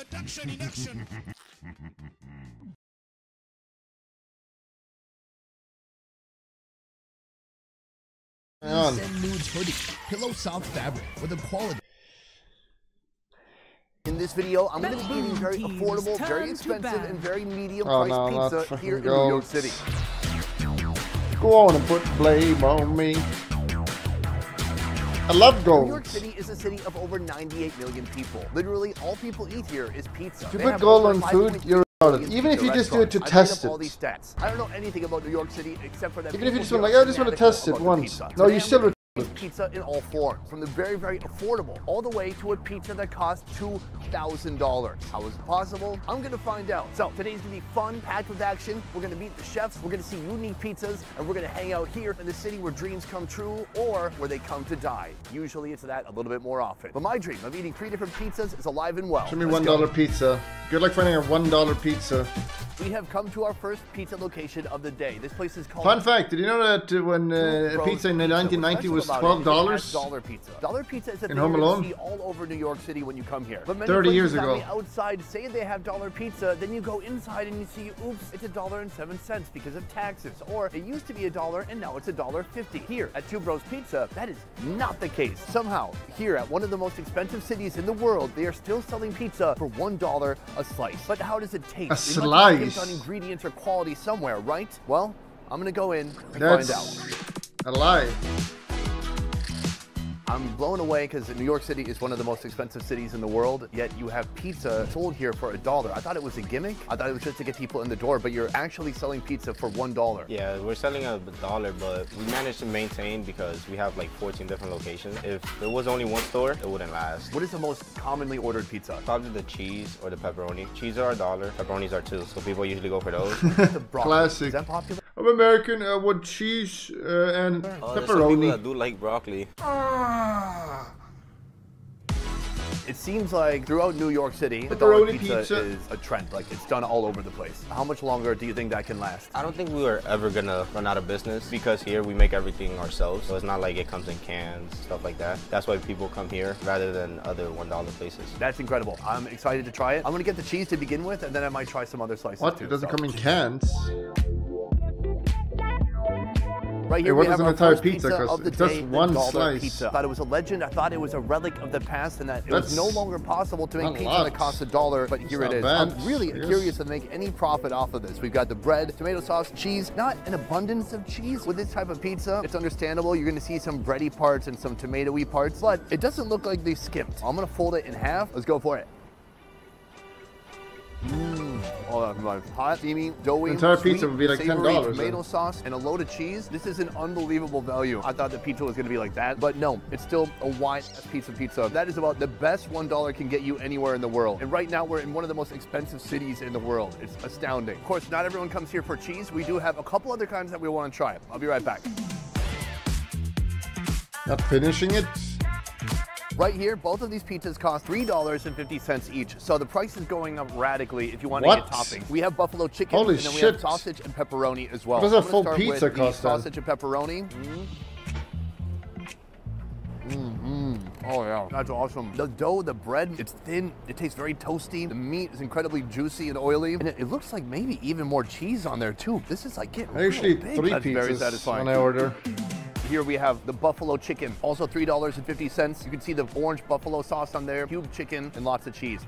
Send Nudes hoodie, pillow soft fabric with a quality. In this video, I'm going to be eating very affordable, very expensive, and very medium-priced pizza here in New York City. Go on and put blame on me. I love gold. New York City is a city of over 98 million people. Literally, all people eat here is pizza. If you put gold on food, you're out. Even if you just do it to test it. All these stats. I don't know anything about New York City except for that. Even if you just want, like, I just want to test it once. No, you still would. Pizza in all forms, from the very, very affordable all the way to a pizza that costs $2,000. How is it possible? I'm gonna find out. So today's gonna be fun, packed with action. We're gonna meet the chefs, we're gonna see unique pizzas, and we're gonna hang out here in the city where dreams come true or where they come to die. Usually it's that a little bit more often. But my dream of eating 3 different pizzas is alive and well. Show me $1 pizza. Good luck finding a $1 pizza. We have come to our first pizza location of the day. This place is called... Fun fact, did you know that when a pizza in 1990 was $12? Dollar pizza. Dollar pizza is a thing Home you Alone? see all over New York City when you come here. But many 30 years places on ago. the outside say they have dollar pizza, then you go inside and you see, oops, it's $1.07 because of taxes. Or it used to be $1 and now it's $1.50. Here at Two Bros Pizza, that is not the case. Somehow, here at one of the most expensive cities in the world, they are still selling pizza for $1 a slice. But how does it taste? A slice? It must slice? on ingredients or quality somewhere, right? Well, I'm gonna go in and find out. A lie. I'm blown away because New York City is one of the most expensive cities in the world, yet you have pizza sold here for $1. I thought it was a gimmick. I thought it was just to get people in the door, but you're actually selling pizza for $1. Yeah, we're selling $1, but we managed to maintain because we have like 14 different locations. If there was only one store, it wouldn't last. What is the most commonly ordered pizza? Probably the cheese or the pepperoni. Cheese are $1, pepperonis are $2, so people usually go for those. The broccoli. Classic. Is that popular? I'm American, with cheese and There's some people pepperoni. that do like broccoli. It seems like throughout New York City, the dollar pizza is a trend. Like, it's done all over the place. How much longer do you think that can last? I don't think we were ever gonna run out of business because here we make everything ourselves. So it's not like it comes in cans, stuff like that. That's why people come here rather than other $1 places. That's incredible. I'm excited to try it. I'm gonna get the cheese to begin with, and then I might try some other slices What? too. It doesn't come in cans? Right here, what we does have an our entire first pizza pizza cost? of the It's just day, one the dollar slice. pizza. I thought it was a legend. I thought it was a relic of the past, and that it was no longer possible to make Not pizza lots. that costs $1. But here it is. bad. I'm really curious to make any profit off of this. We've got the bread, tomato sauce, cheese. Not an abundance of cheese with this type of pizza. It's understandable. You're going to see some bready parts and some tomatoey parts, but it doesn't look like they skipped. I'm going to fold it in half. Let's go for it. Oh, my hot, steamy, doughy, entire sweet, pizza would be like savory $10. tomato sauce and a load of cheese. This is an unbelievable value. I thought the pizza was going to be like that, but no, it's still a wide piece of pizza. That is about the best $1 can get you anywhere in the world. And right now, we're in one of the most expensive cities in the world. It's astounding. Of course, not everyone comes here for cheese. We do have a couple other kinds that we want to try. I'll be right back. Not finishing it. Right here, both of these pizzas cost $3.50 each. So the price is going up radically if you want to get toppings. We have buffalo chicken, Holy and then we shit. have sausage and pepperoni as well. What does a I'm gonna full start pizza with cost the then? sausage and pepperoni. Oh yeah, that's awesome. The dough, the bread, it's thin. It tastes very toasty. The meat is incredibly juicy and oily. And it looks like maybe even more cheese on there too. This is like getting I usually real big. eat 3 That's very pizzas satisfying. when I order. Here we have the buffalo chicken, also $3.50. You can see the orange buffalo sauce on there, cubed chicken, and lots of cheese.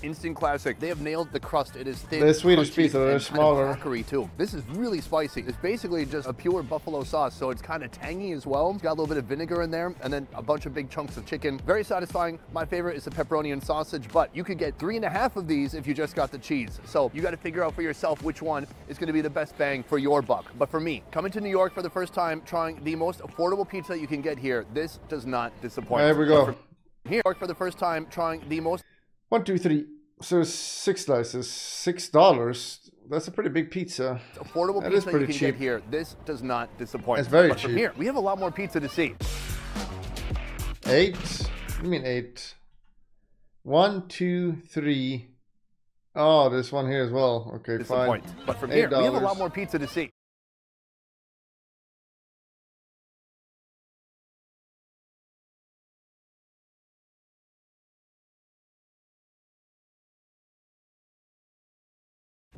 Instant classic. They have nailed the crust. It is thin. The Swedish crunchy, pizza, they're and smaller. kind of crackery too. This is really spicy. It's basically just a pure buffalo sauce, so it's kind of tangy as well. It's got a little bit of vinegar in there, and then a bunch of big chunks of chicken. Very satisfying. My favorite is the pepperoni and sausage, but you could get 3.5 of these if you just got the cheese. So you got to figure out for yourself which one is going to be the best bang for your buck. But for me, coming to New York for the first time, trying the most affordable pizza you can get here, this does not disappoint. There we go. Here for the first time, trying the most 1, 2, 3. So 6 slices, $6. That's a pretty big pizza. affordable That is pizza you pretty can cheap. get here. This does not disappoint. It's very But from cheap. here, we have a lot more pizza to see. 8? What do you mean 8? 1, 2, 3. Oh, there's one here as well. Okay, fine. Disappoint. But from here, we have a $8. lot more pizza to see.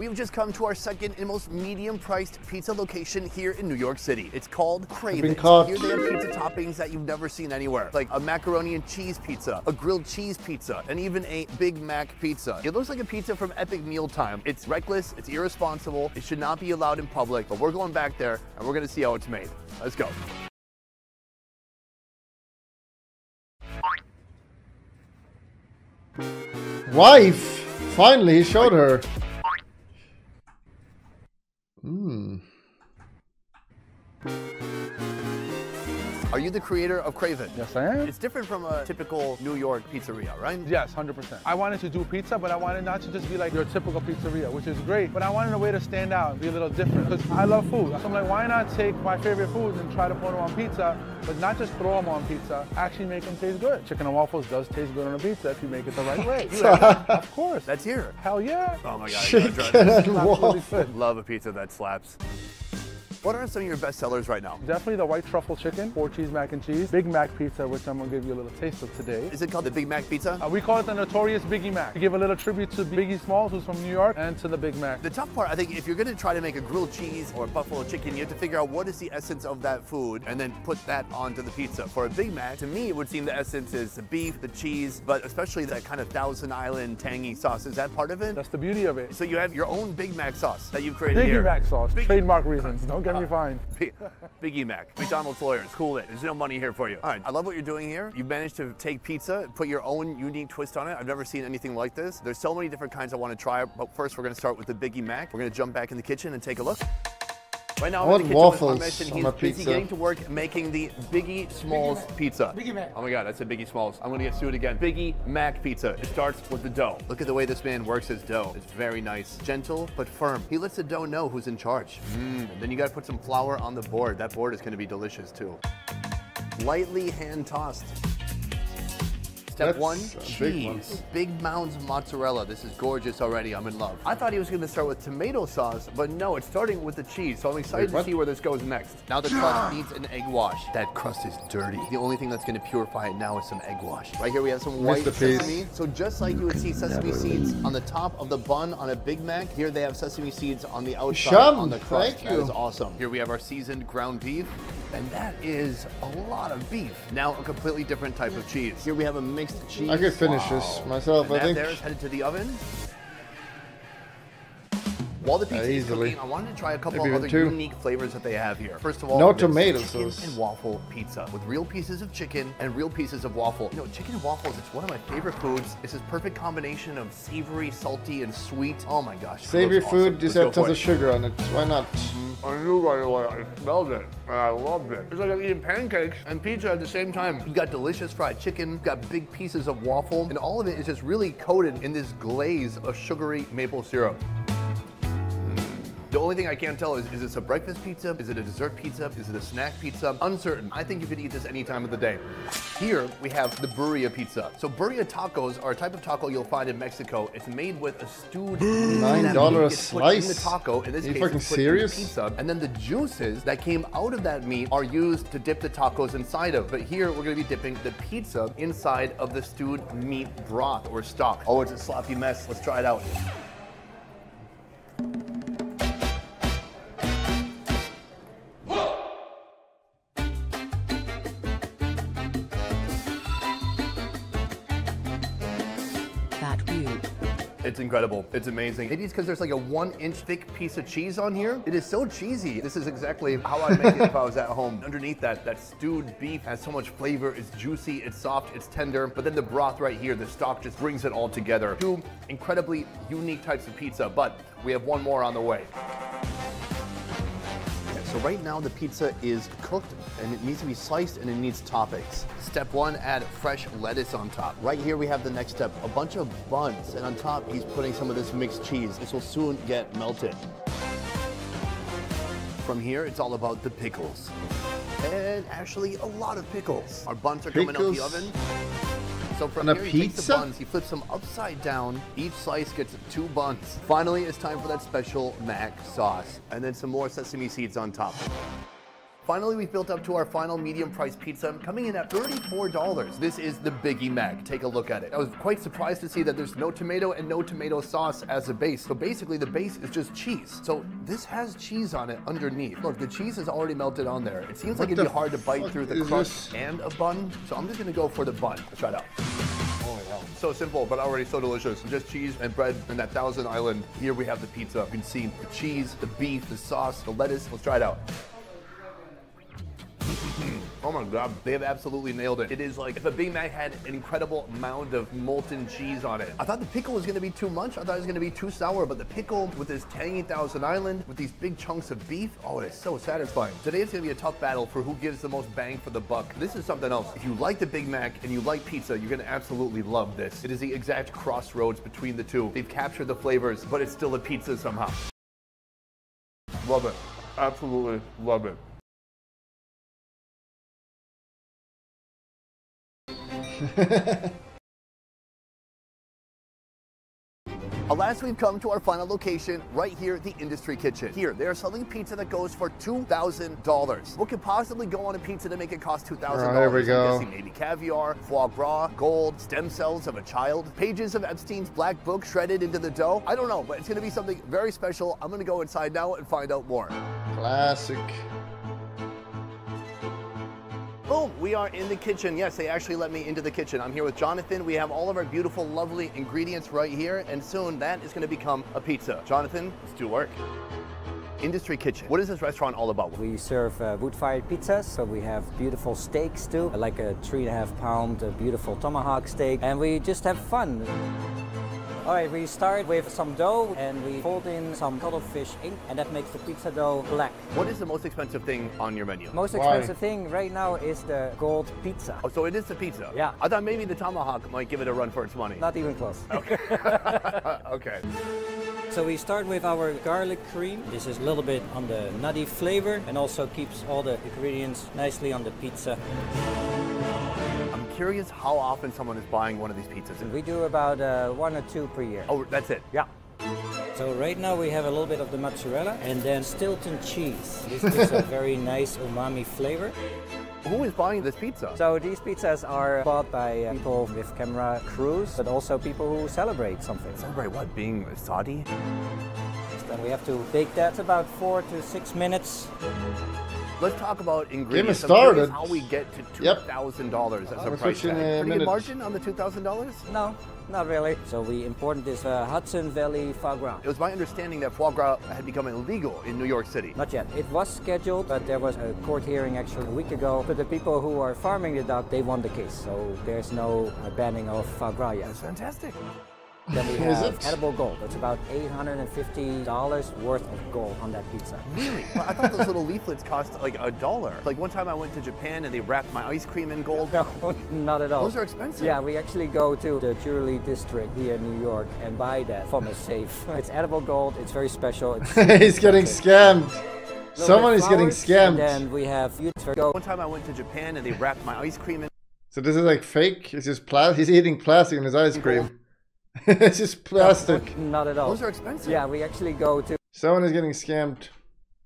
We've just come to our second and most medium-priced pizza location here in New York City. It's called Craven's. Here they have pizza toppings that you've never seen anywhere, like a macaroni and cheese pizza, a grilled cheese pizza, and even a Big Mac pizza. It looks like a pizza from Epic Mealtime. It's reckless, it's irresponsible, it should not be allowed in public, but we're going back there and we're gonna see how it's made. Let's go. Wife! Finally, he showed her. Are you the creator of Craven? Yes, I am. It's different from a typical New York pizzeria, right? Yes, 100%. I wanted to do pizza, but I wanted not to just be like your typical pizzeria, which is great, but I wanted a way to stand out and be a little different, because I love food. So I'm like, why not take my favorite foods and try to put them on pizza, but not just throw them on pizza, actually make them taste good. Chicken and waffles does taste good on a pizza if you make it the right way. Of course. That's here. Hell yeah. Oh my God, Chicken and waffles. Love a pizza that slaps. What are some of your best sellers right now? Definitely the white truffle chicken, 4 cheese mac and cheese, Big Mac pizza, which I'm gonna give you a little taste of today. Is it called the Big Mac pizza? We call it the notorious Biggie Mac. To give a little tribute to Biggie Smalls, who's from New York, and to the Big Mac. The tough part, I think, if you're gonna try to make a grilled cheese or buffalo chicken, you have to figure out what is the essence of that food and then put that onto the pizza. For a Big Mac, to me, it would seem the essence is the beef, the cheese, but especially that kind of Thousand Island tangy sauce. Is that part of it? That's the beauty of it. So you have your own Big Mac sauce that you've created Biggie here. Mac sauce, trademark reasons. Don't get me fined. Biggie Mac, McDonald's lawyers, cool it. There's no money here for you. All right, I love what you're doing here. You've managed to take pizza, put your own unique twist on it. I've never seen anything like this. There's so many different kinds I want to try, but first we're gonna start with the Biggie Mac. We're gonna jump back in the kitchen and take a look. Right now, I'm in the kitchen with Ramesh, and he's busy getting to work making the Biggie Smalls pizza. Biggie Mac. Oh my God, I said Biggie Smalls. I'm gonna get sued again. Biggie Mac pizza. It starts with the dough. Look at the way this man works his dough. It's very nice. Gentle, but firm. He lets the dough know who's in charge. And then you gotta put some flour on the board. That board is gonna be delicious too. Lightly hand tossed. Step one, cheese. Big Mounds mozzarella. This is gorgeous already. I'm in love. I thought he was going to start with tomato sauce, but no, it's starting with the cheese. So I'm excited to see where this goes next. Now the crust needs an egg wash. That crust is dirty. The only thing that's going to purify it now is some egg wash. Right here we have some white sesame. So just like you would see sesame seeds on the top of the bun on a Big Mac, here they have sesame seeds on the outside on the crust. That is awesome. Here we have our seasoned ground beef. And that is a lot of beef. Now a completely different type of cheese. Here we have a mixed cheese. I could finish this myself, and I think. That there is headed to the oven. While the pizza is cooking, I wanted to try a couple of other unique flavors that they have here. First of all, no tomato chicken sauce. and waffle pizza with real pieces of chicken and real pieces of waffle. You know, chicken and waffles, it's one of my favorite foods. It's this perfect combination of savory, salty, and sweet. Oh my gosh. Savory food, just have tons of sugar on it. Why not? I knew right away. I smelled it, and I loved it. It's like I'm eating pancakes and pizza at the same time. You got delicious fried chicken, you've got big pieces of waffle, and all of it is just really coated in this glaze of sugary maple syrup. The only thing I can't tell is this a breakfast pizza? Is it a dessert pizza? Is it a snack pizza? Uncertain. I think you could eat this any time of the day. Here we have the birria pizza. So birria tacos are a type of taco you'll find in Mexico. It's made with a stewed $9 a slice? in the taco. In this case, fucking it's put serious? in the pizza. And then the juices that came out of that meat are used to dip the tacos inside of. But here we're gonna be dipping the pizza inside of the stewed meat broth or stock. Oh, it's a sloppy mess. Let's try it out. It's incredible. It's amazing. Maybe it's because there's like a 1-inch thick piece of cheese on here. It is so cheesy. This is exactly how I'd make it if I was at home. Underneath that stewed beef has so much flavor. It's juicy, it's soft, it's tender. But then the broth right here, the stock just brings it all together. Two incredibly unique types of pizza, but we have one more on the way. So right now the pizza is cooked and it needs to be sliced and it needs toppings. Step one, add fresh lettuce on top. Right here we have the next step, a bunch of buns, and on top he's putting some of this mixed cheese. This will soon get melted. From here it's all about the pickles. And actually a lot of pickles. Our buns are coming out the oven. So from here he takes the buns, he flips them upside down. Each slice gets 2 buns. Finally, it's time for that special mac sauce. And then some more sesame seeds on top. Finally, we've built up to our final medium price pizza, coming in at $34. This is the Biggie Mac. Take a look at it. I was quite surprised to see that there's no tomato and no tomato sauce as a base. So basically the base is just cheese. So this has cheese on it underneath. Look, the cheese is already melted on there. It seems like it'd be hard to bite through the crust and a bun. So I'm just gonna go for the bun. Let's try it out. Oh yeah. So simple, but already so delicious. Just cheese and bread and that Thousand Island. Here we have the pizza. You can see the cheese, the beef, the sauce, the lettuce. Let's try it out. Oh my God, they have absolutely nailed it. It is like if a Big Mac had an incredible amount of molten cheese on it. I thought the pickle was gonna be too much. I thought it was gonna be too sour, but the pickle with this tangy Thousand Island, with these big chunks of beef, oh, it's so satisfying. Today it's gonna be a tough battle for who gives the most bang for the buck. This is something else. If you like the Big Mac and you like pizza, you're gonna absolutely love this. It is the exact crossroads between the two. They've captured the flavors, but it's still a pizza somehow. Love it. Absolutely love it. Alas, we've come to our final location, right here at the Industry Kitchen. Here, they are selling pizza that goes for $2,000. What could possibly go on a pizza to make it cost $2,000? There we go. I'm guessing maybe caviar, foie gras, gold, stem cells of a child, pages of Epstein's black book shredded into the dough. I don't know, but it's gonna be something very special. I'm gonna go inside now and find out more. Classic. Boom, we are in the kitchen. Yes, they actually let me into the kitchen. I'm here with Jonathan. We have all of our beautiful, lovely ingredients right here, and soon that is gonna become a pizza. Jonathan, let's do work. Industry Kitchen. What is this restaurant all about? We serve wood-fired pizzas, so we have beautiful steaks too, like a 3.5 pound beautiful tomahawk steak, and we just have fun. All right, we start with some dough and we fold in some cuttlefish ink, and that makes the pizza dough black. What is the most expensive thing on your menu? Most expensive thing right now is the gold pizza. Oh, so it is the pizza? Yeah. I thought maybe the tomahawk might give it a run for its money. Not even close. Okay. Okay. So we start with our garlic cream. This is a little bit on the nutty flavor and also keeps all the ingredients nicely on the pizza. I'm curious how often someone is buying one of these pizzas. We do about 1 or 2 per year. Oh, that's it? Yeah. So right now we have a little bit of the mozzarella and then Stilton cheese. This gives a very nice umami flavor. Who is buying this pizza? So these pizzas are bought by people with camera crews, but also people who celebrate something. Celebrate what? Being Saudi? Then we have to bake that about 4 to 6 minutes. Let's talk about ingredients. Get me started. How we get to $2,000 as a price tag. Pretty good margin on the $2,000? No, not really. So we imported this Hudson Valley foie gras. It was my understanding that foie gras had become illegal in New York City. Not yet. It was scheduled, but there was a court hearing actually a week ago. But the people who are farming the duck, they won the case. So there's no banning of foie gras yet. That's fantastic. Then we have edible gold. That's about $850 worth of gold on that pizza. Really? Well, I thought those little leaflets cost like $1. Like one time I went to Japan and they wrapped my ice cream in gold. No, not at all. Those are expensive. Yeah, we actually go to the jewelry district here in New York and buy that from a safe. It's edible gold. It's very special. It's He's getting scammed. Someone is getting scammed. And then we have one time I went to Japan and they wrapped my ice cream in. So this is like fake? It's just plastic. He's eating plastic in his ice cream. It's just plastic. Not at all. Those are expensive. Yeah, we actually go to Someone is getting scammed.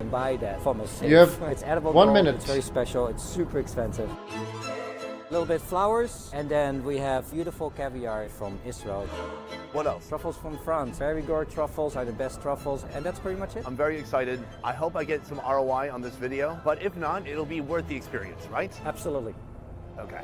and buy that from a safe. You have it's edible 1 gold. minute. It's very special. It's super expensive. A little bit flowers, and then we have beautiful caviar from Israel. What else? Truffles from France. Perigord truffles are the best truffles, and that's pretty much it. I'm very excited. I hope I get some ROI on this video, but if not, it'll be worth the experience, right? Absolutely. Okay.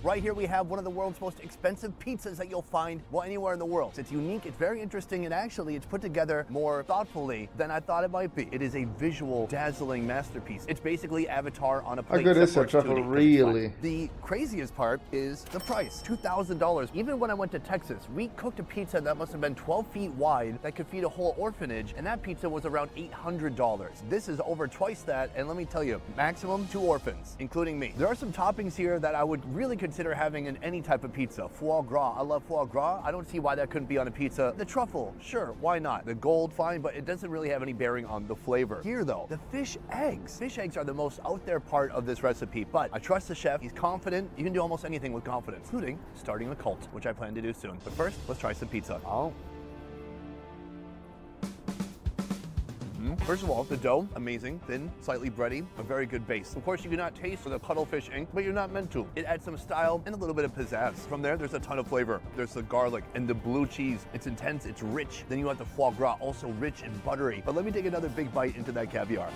Right here we have one of the world's most expensive pizzas that you'll find, well, anywhere in the world. It's unique, it's very interesting, and actually it's put together more thoughtfully than I thought it might be. It is a visual, dazzling masterpiece. It's basically Avatar on a plate. How good is that truffle, really? The craziest part is the price, $2,000. Even when I went to Texas, we cooked a pizza that must have been 12 feet wide that could feed a whole orphanage, and that pizza was around $800. This is over twice that, and let me tell you, maximum 2 orphans, including me. There are some toppings here that I would really consider having in any type of pizza. Foie gras, I love foie gras. I don't see why that couldn't be on a pizza. The truffle, sure, why not? The gold, fine, but it doesn't really have any bearing on the flavor. Here though, the fish eggs. Fish eggs are the most out there part of this recipe, but I trust the chef. He's confident. You can do almost anything with confidence, including starting a cult, which I plan to do soon. But first, let's try some pizza. Oh. First of all, the dough, amazing, thin, slightly bready, a very good base. Of course, you cannot taste the cuttlefish ink, but you're not meant to. It adds some style and a little bit of pizzazz. From there, there's a ton of flavor. There's the garlic and the blue cheese. It's intense, it's rich. Then you got the foie gras, also rich and buttery. But let me take another big bite into that caviar.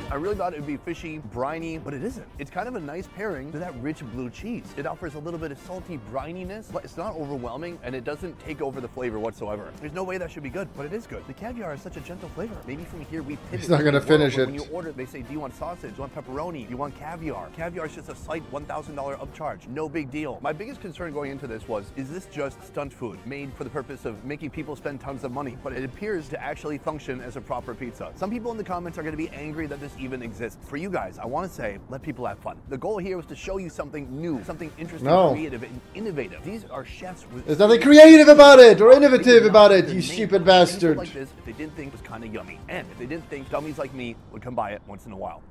I really thought it would be fishy, briny, but it isn't. It's kind of a nice pairing to that rich blue cheese. It offers a little bit of salty brininess, but it's not overwhelming, and it doesn't take over the flavor whatsoever. There's no way that should be good, but it is good. The caviar is such a gentle flavor. Maybe from here we pivot. He's not gonna finish it. When you order, they say, do you want sausage? Do you want pepperoni? Do you want caviar? Caviar is just a slight $1,000 upcharge. No big deal. My biggest concern going into this was, is this just stunt food made for the purpose of making people spend tons of money? But it appears to actually function as a proper pizza. Some people in the comments are going to be angry that this even exists. For you guys, I want to say, let people have fun. The goal here was to show you something new, something interesting, creative, and innovative. These are chefs with... There's nothing creative about it or innovative about it, you stupid bastard. Like this, if they didn't think it was kind of yummy, and if they didn't think dummies like me would come by it once in a while.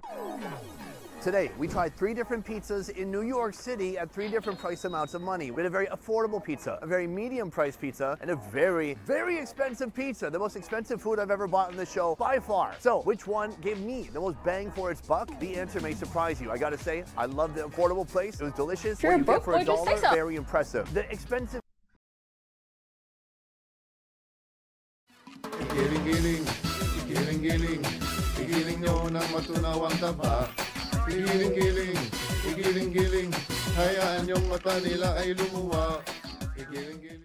Today, we tried 3 different pizzas in New York City at 3 different price amounts of money. We had a very affordable pizza, a very medium price pizza, and a very, very expensive pizza. The most expensive food I've ever bought on the show by far. So, which one gave me the most bang for its buck? The answer may surprise you. I gotta say, I love the affordable place. It was delicious. What you get for $1, very impressive. The expensive... Giling-giling, giling-giling, giling nyo ng matunawang taba. Giling-giling, giling-giling, hayaan yung mata nila ay lumuwa. Giling-giling.